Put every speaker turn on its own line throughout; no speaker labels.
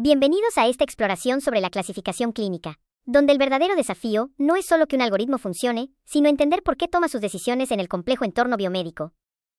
Bienvenidos a esta exploración sobre la clasificación clínica, donde el verdadero desafío no es solo que un algoritmo funcione, sino entender por qué toma sus decisiones en el complejo entorno biomédico.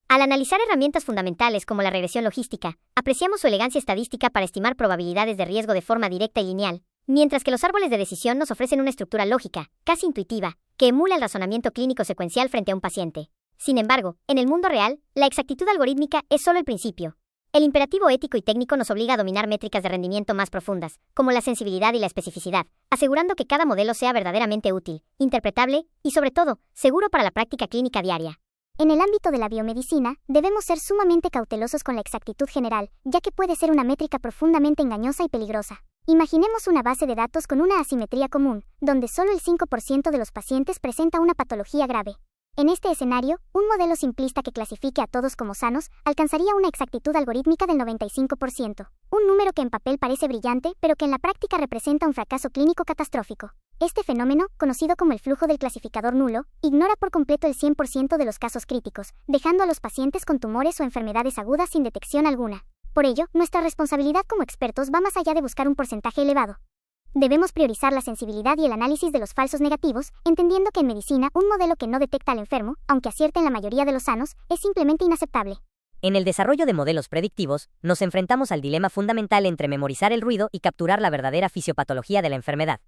Al analizar herramientas fundamentales como la regresión logística, apreciamos su elegancia estadística para estimar probabilidades de riesgo de forma directa y lineal, mientras que los árboles de decisión nos ofrecen una estructura lógica, casi intuitiva, que emula el razonamiento clínico secuencial frente a un paciente. Sin embargo, en el mundo real, la exactitud algorítmica es solo el principio. El imperativo ético y técnico nos obliga a dominar métricas de rendimiento más profundas, como la sensibilidad y la especificidad, asegurando que cada modelo sea verdaderamente útil, interpretable y, sobre todo, seguro para la práctica clínica diaria.
En el ámbito de la biomedicina, debemos ser sumamente cautelosos con la exactitud general, ya que puede ser una métrica profundamente engañosa y peligrosa. Imaginemos una base de datos con una asimetría común, donde solo el 5% de los pacientes presenta una patología grave. En este escenario, un modelo simplista que clasifique a todos como sanos alcanzaría una exactitud algorítmica del 95%, un número que en papel parece brillante, pero que en la práctica representa un fracaso clínico catastrófico. Este fenómeno, conocido como el flujo del clasificador nulo, ignora por completo el 100% de los casos críticos, dejando a los pacientes con tumores o enfermedades agudas sin detección alguna. Por ello, nuestra responsabilidad como expertos va más allá de buscar un porcentaje elevado. Debemos priorizar la sensibilidad y el análisis de los falsos negativos, entendiendo que en medicina un modelo que no detecta al enfermo, aunque acierte en la mayoría de los sanos, es simplemente inaceptable.
En el desarrollo de modelos predictivos, nos enfrentamos al dilema fundamental entre memorizar el ruido y capturar la verdadera fisiopatología de la enfermedad.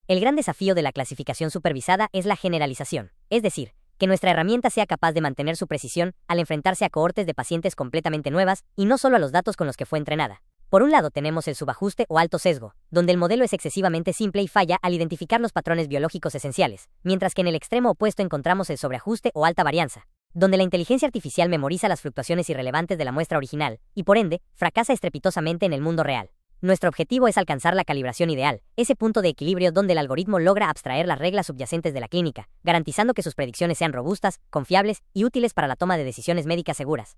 El gran desafío de la clasificación supervisada es la generalización, es decir, que nuestra herramienta sea capaz de mantener su precisión al enfrentarse a cohortes de pacientes completamente nuevas y no solo a los datos con los que fue entrenada. Por un lado tenemos el subajuste o alto sesgo, donde el modelo es excesivamente simple y falla al identificar los patrones biológicos esenciales, mientras que en el extremo opuesto encontramos el sobreajuste o alta varianza, donde la inteligencia artificial memoriza las fluctuaciones irrelevantes de la muestra original y, por ende, fracasa estrepitosamente en el mundo real. Nuestro objetivo es alcanzar la calibración ideal, ese punto de equilibrio donde el algoritmo logra abstraer las reglas subyacentes de la clínica, garantizando que sus predicciones sean robustas, confiables y útiles para la toma de decisiones médicas seguras.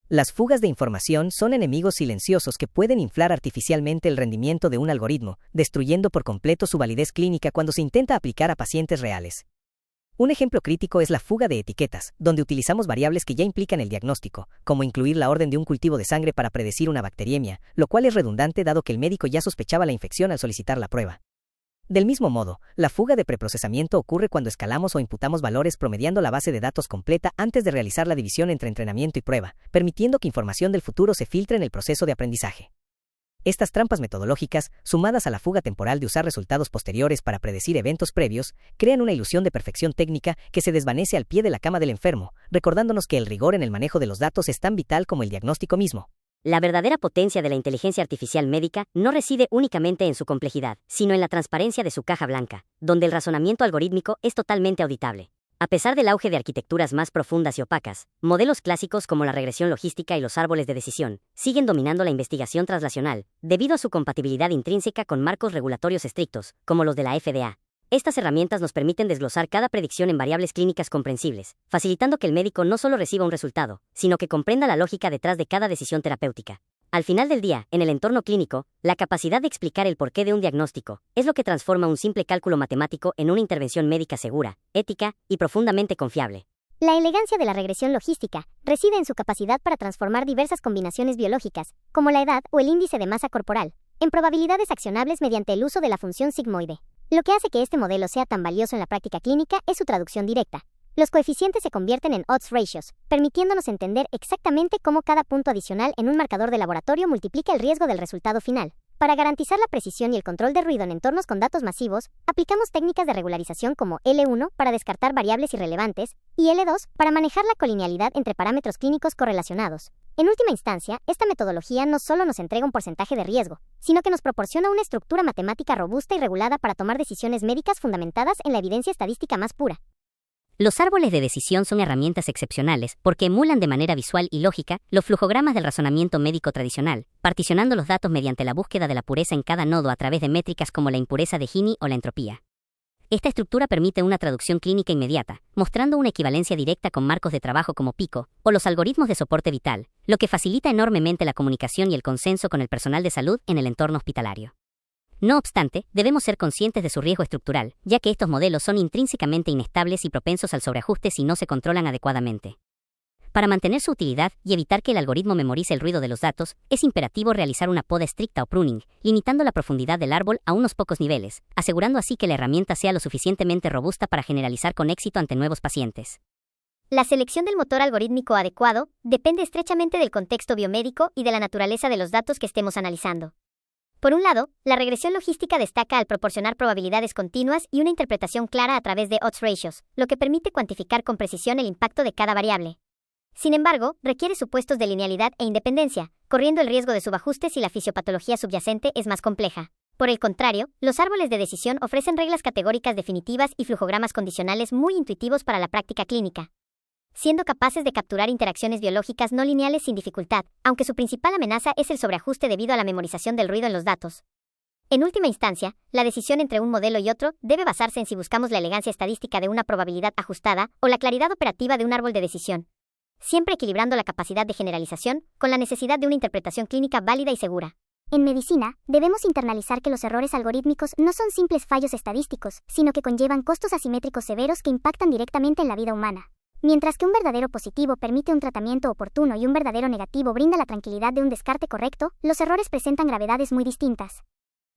Las fugas de información son enemigos silenciosos que pueden inflar artificialmente el rendimiento de un algoritmo, destruyendo por completo su validez clínica cuando se intenta aplicar a pacientes reales. Un ejemplo crítico es la fuga de etiquetas, donde utilizamos variables que ya implican el diagnóstico, como incluir la orden de un cultivo de sangre para predecir una bacteriemia, lo cual es redundante dado que el médico ya sospechaba la infección al solicitar la prueba. Del mismo modo, la fuga de preprocesamiento ocurre cuando escalamos o imputamos valores promediando la base de datos completa antes de realizar la división entre entrenamiento y prueba, permitiendo que información del futuro se filtre en el proceso de aprendizaje. Estas trampas metodológicas, sumadas a la fuga temporal de usar resultados posteriores para predecir eventos previos, crean una ilusión de perfección técnica que se desvanece al pie de la cama del enfermo, recordándonos que el rigor en el manejo de los datos es tan vital como el diagnóstico mismo.
La verdadera potencia de la inteligencia artificial médica no reside únicamente en su complejidad, sino en la transparencia de su caja blanca, donde el razonamiento algorítmico es totalmente auditable. A pesar del auge de arquitecturas más profundas y opacas, modelos clásicos como la regresión logística y los árboles de decisión siguen dominando la investigación translacional, debido a su compatibilidad intrínseca con marcos regulatorios estrictos, como los de la FDA. Estas herramientas nos permiten desglosar cada predicción en variables clínicas comprensibles, facilitando que el médico no solo reciba un resultado, sino que comprenda la lógica detrás de cada decisión terapéutica. Al final del día, en el entorno clínico, la capacidad de explicar el porqué de un diagnóstico es lo que transforma un simple cálculo matemático en una intervención médica segura, ética y profundamente confiable.
La elegancia de la regresión logística reside en su capacidad para transformar diversas combinaciones biológicas, como la edad o el índice de masa corporal, en probabilidades accionables mediante el uso de la función sigmoide. Lo que hace que este modelo sea tan valioso en la práctica clínica es su traducción directa. Los coeficientes se convierten en odds ratios, permitiéndonos entender exactamente cómo cada punto adicional en un marcador de laboratorio multiplica el riesgo del resultado final. Para garantizar la precisión y el control de ruido en entornos con datos masivos, aplicamos técnicas de regularización como L1 para descartar variables irrelevantes y L2 para manejar la colinealidad entre parámetros clínicos correlacionados. En última instancia, esta metodología no solo nos entrega un porcentaje de riesgo, sino que nos proporciona una estructura matemática robusta y regulada para tomar decisiones médicas fundamentadas en la evidencia estadística más pura.
Los árboles de decisión son herramientas excepcionales porque emulan de manera visual y lógica los flujogramas del razonamiento médico tradicional, particionando los datos mediante la búsqueda de la pureza en cada nodo a través de métricas como la impureza de Gini o la entropía. Esta estructura permite una traducción clínica inmediata, mostrando una equivalencia directa con marcos de trabajo como Pico o los algoritmos de soporte vital, lo que facilita enormemente la comunicación y el consenso con el personal de salud en el entorno hospitalario. No obstante, debemos ser conscientes de su riesgo estructural, ya que estos modelos son intrínsecamente inestables y propensos al sobreajuste si no se controlan adecuadamente.
Para mantener su utilidad y evitar que el algoritmo memorice el ruido de los datos, es imperativo realizar una poda estricta o pruning, limitando la profundidad del árbol a unos pocos niveles, asegurando así que la herramienta sea lo suficientemente robusta para generalizar con éxito ante nuevos pacientes.
La selección del motor algorítmico adecuado depende estrechamente del contexto biomédico y de la naturaleza de los datos que estemos analizando. Por un lado, la regresión logística destaca al proporcionar probabilidades continuas y una interpretación clara a través de odds ratios, lo que permite cuantificar con precisión el impacto de cada variable. Sin embargo, requiere supuestos de linealidad e independencia, corriendo el riesgo de subajustes si la fisiopatología subyacente es más compleja. Por el contrario, los árboles de decisión ofrecen reglas categóricas definitivas y flujogramas condicionales muy intuitivos para la práctica clínica, siendo capaces de capturar interacciones biológicas no lineales sin dificultad, aunque su principal amenaza es el sobreajuste debido a la memorización del ruido en los datos. En última instancia, la decisión entre un modelo y otro debe basarse en si buscamos la elegancia estadística de una probabilidad ajustada o la claridad operativa de un árbol de decisión, siempre equilibrando la capacidad de generalización con la necesidad de una interpretación clínica válida y segura.
En medicina, debemos internalizar que los errores algorítmicos no son simples fallos estadísticos, sino que conllevan costos asimétricos severos que impactan directamente en la vida humana. Mientras que un verdadero positivo permite un tratamiento oportuno y un verdadero negativo brinda la tranquilidad de un descarte correcto, los errores presentan gravedades muy distintas.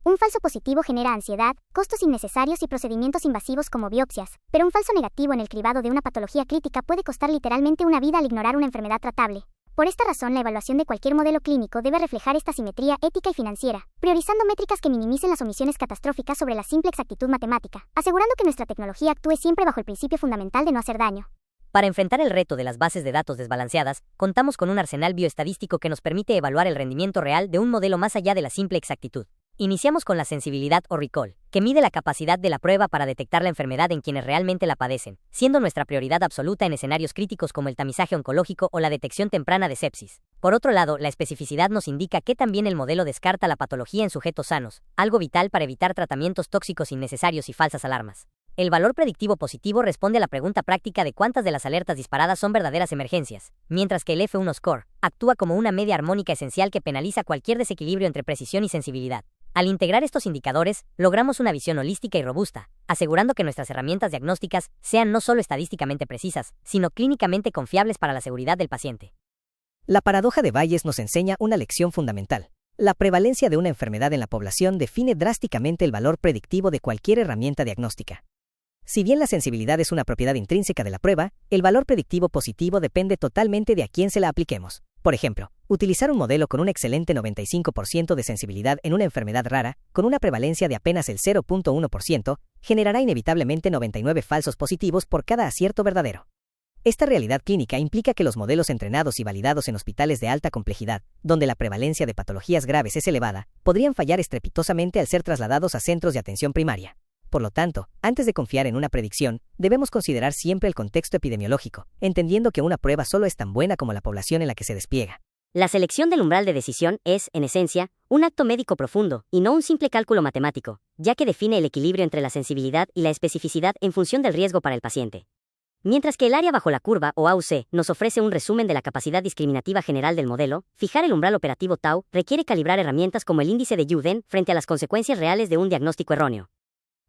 Un falso positivo genera ansiedad, costos innecesarios y procedimientos invasivos como biopsias, pero un falso negativo en el cribado de una patología crítica puede costar literalmente una vida al ignorar una enfermedad tratable. Por esta razón, la evaluación de cualquier modelo clínico debe reflejar esta simetría ética y financiera, priorizando métricas que minimicen las omisiones catastróficas sobre la simple exactitud matemática, asegurando que nuestra tecnología actúe siempre bajo el principio fundamental de no hacer daño.
Para enfrentar el reto de las bases de datos desbalanceadas, contamos con un arsenal bioestadístico que nos permite evaluar el rendimiento real de un modelo más allá de la simple exactitud. Iniciamos con la sensibilidad o recall, que mide la capacidad de la prueba para detectar la enfermedad en quienes realmente la padecen, siendo nuestra prioridad absoluta en escenarios críticos como el tamizaje oncológico o la detección temprana de sepsis. Por otro lado, la especificidad nos indica que también el modelo descarta la patología en sujetos sanos, algo vital para evitar tratamientos tóxicos innecesarios y falsas alarmas. El valor predictivo positivo responde a la pregunta práctica de cuántas de las alertas disparadas son verdaderas emergencias, mientras que el F1 score actúa como una media armónica esencial que penaliza cualquier desequilibrio entre precisión y sensibilidad. Al integrar estos indicadores, logramos una visión holística y robusta, asegurando que nuestras herramientas diagnósticas sean no solo estadísticamente precisas, sino clínicamente confiables para la seguridad del paciente.
La paradoja de Bayes nos enseña una lección fundamental. La prevalencia de una enfermedad en la población define drásticamente el valor predictivo de cualquier herramienta diagnóstica. Si bien la sensibilidad es una propiedad intrínseca de la prueba, el valor predictivo positivo depende totalmente de a quién se la apliquemos. Por ejemplo, utilizar un modelo con un excelente 95% de sensibilidad en una enfermedad rara, con una prevalencia de apenas el 0.1%, generará inevitablemente 99 falsos positivos por cada acierto verdadero. Esta realidad clínica implica que los modelos entrenados y validados en hospitales de alta complejidad, donde la prevalencia de patologías graves es elevada, podrían fallar estrepitosamente al ser trasladados a centros de atención primaria. Por lo tanto, antes de confiar en una predicción, debemos considerar siempre el contexto epidemiológico, entendiendo que una prueba solo es tan buena como la población en la que se despliega.
La selección del umbral de decisión es, en esencia, un acto médico profundo, y no un simple cálculo matemático, ya que define el equilibrio entre la sensibilidad y la especificidad en función del riesgo para el paciente. Mientras que el área bajo la curva, o AUC, nos ofrece un resumen de la capacidad discriminativa general del modelo, fijar el umbral operativo tau requiere calibrar herramientas como el índice de Uden frente a las consecuencias reales de un diagnóstico erróneo.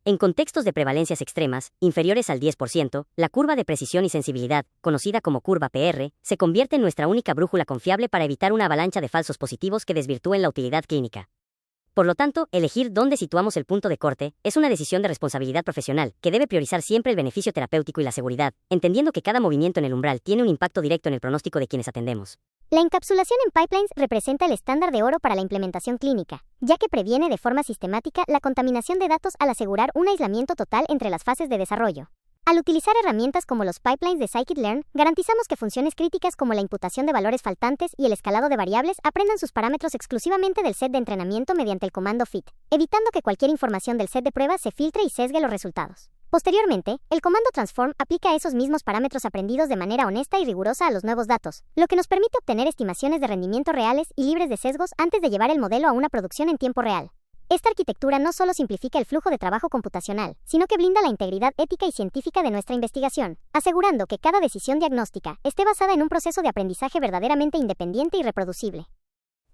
En contextos de prevalencias extremas, inferiores al 10%, la curva de precisión y sensibilidad, conocida como curva PR, se convierte en nuestra única brújula confiable para evitar una avalancha de falsos positivos que desvirtúen la utilidad clínica. Por lo tanto, elegir dónde situamos el punto de corte es una decisión de responsabilidad profesional que debe priorizar siempre el beneficio terapéutico y la seguridad, entendiendo que cada movimiento en el umbral tiene un impacto directo en el pronóstico de quienes atendemos.
La encapsulación en pipelines representa el estándar de oro para la implementación clínica, ya que previene de forma sistemática la contaminación de datos al asegurar un aislamiento total entre las fases de desarrollo. Al utilizar herramientas como los pipelines de scikit-learn, garantizamos que funciones críticas como la imputación de valores faltantes y el escalado de variables aprendan sus parámetros exclusivamente del set de entrenamiento mediante el comando fit, evitando que cualquier información del set de pruebas se filtre y sesgue los resultados. Posteriormente, el comando transform aplica esos mismos parámetros aprendidos de manera honesta y rigurosa a los nuevos datos, lo que nos permite obtener estimaciones de rendimiento reales y libres de sesgos antes de llevar el modelo a una producción en tiempo real. Esta arquitectura no solo simplifica el flujo de trabajo computacional, sino que blinda la integridad ética y científica de nuestra investigación, asegurando que cada decisión diagnóstica esté basada en un proceso de aprendizaje verdaderamente independiente y reproducible.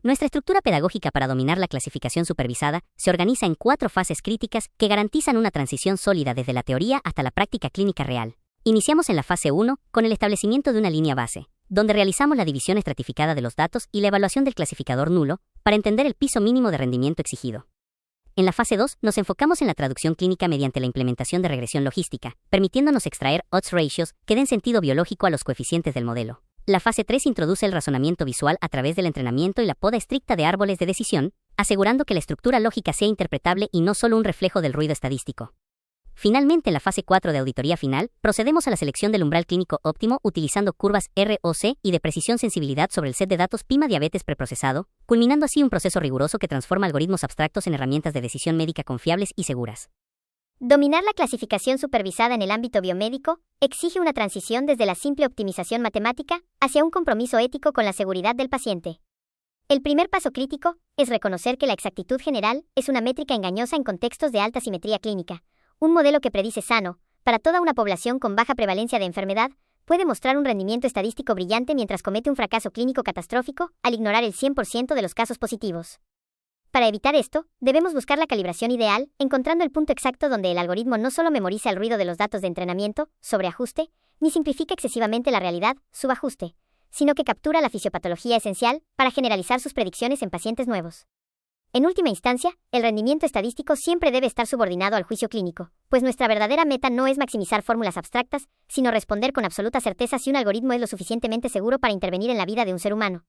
Nuestra estructura pedagógica para dominar la clasificación supervisada se organiza en 4 fases críticas que garantizan una transición sólida desde la teoría hasta la práctica clínica real. Iniciamos en la fase 1 con el establecimiento de una línea base, donde realizamos la división estratificada de los datos y la evaluación del clasificador nulo para entender el piso mínimo de rendimiento exigido. En la fase 2, nos enfocamos en la traducción clínica mediante la implementación de regresión logística, permitiéndonos extraer odds ratios que den sentido biológico a los coeficientes del modelo. La fase 3 introduce el razonamiento visual a través del entrenamiento y la poda estricta de árboles de decisión, asegurando que la estructura lógica sea interpretable y no solo un reflejo del ruido estadístico. Finalmente, en la fase 4 de auditoría final, procedemos a la selección del umbral clínico óptimo utilizando curvas ROC y de precisión-sensibilidad sobre el set de datos PIMA diabetes preprocesado, culminando así un proceso riguroso que transforma algoritmos abstractos en herramientas de decisión médica confiables y seguras.
Dominar la clasificación supervisada en el ámbito biomédico exige una transición desde la simple optimización matemática hacia un compromiso ético con la seguridad del paciente. El primer paso crítico es reconocer que la exactitud general es una métrica engañosa en contextos de alta simetría clínica. Un modelo que predice sano, para toda una población con baja prevalencia de enfermedad, puede mostrar un rendimiento estadístico brillante mientras comete un fracaso clínico catastrófico al ignorar el 100% de los casos positivos. Para evitar esto, debemos buscar la calibración ideal, encontrando el punto exacto donde el algoritmo no solo memoriza el ruido de los datos de entrenamiento, sobreajuste, ni simplifica excesivamente la realidad, subajuste, sino que captura la fisiopatología esencial para generalizar sus predicciones en pacientes nuevos. En última instancia, el rendimiento estadístico siempre debe estar subordinado al juicio clínico, pues nuestra verdadera meta no es maximizar fórmulas abstractas, sino responder con absoluta certeza si un algoritmo es lo suficientemente seguro para intervenir en la vida de un ser humano.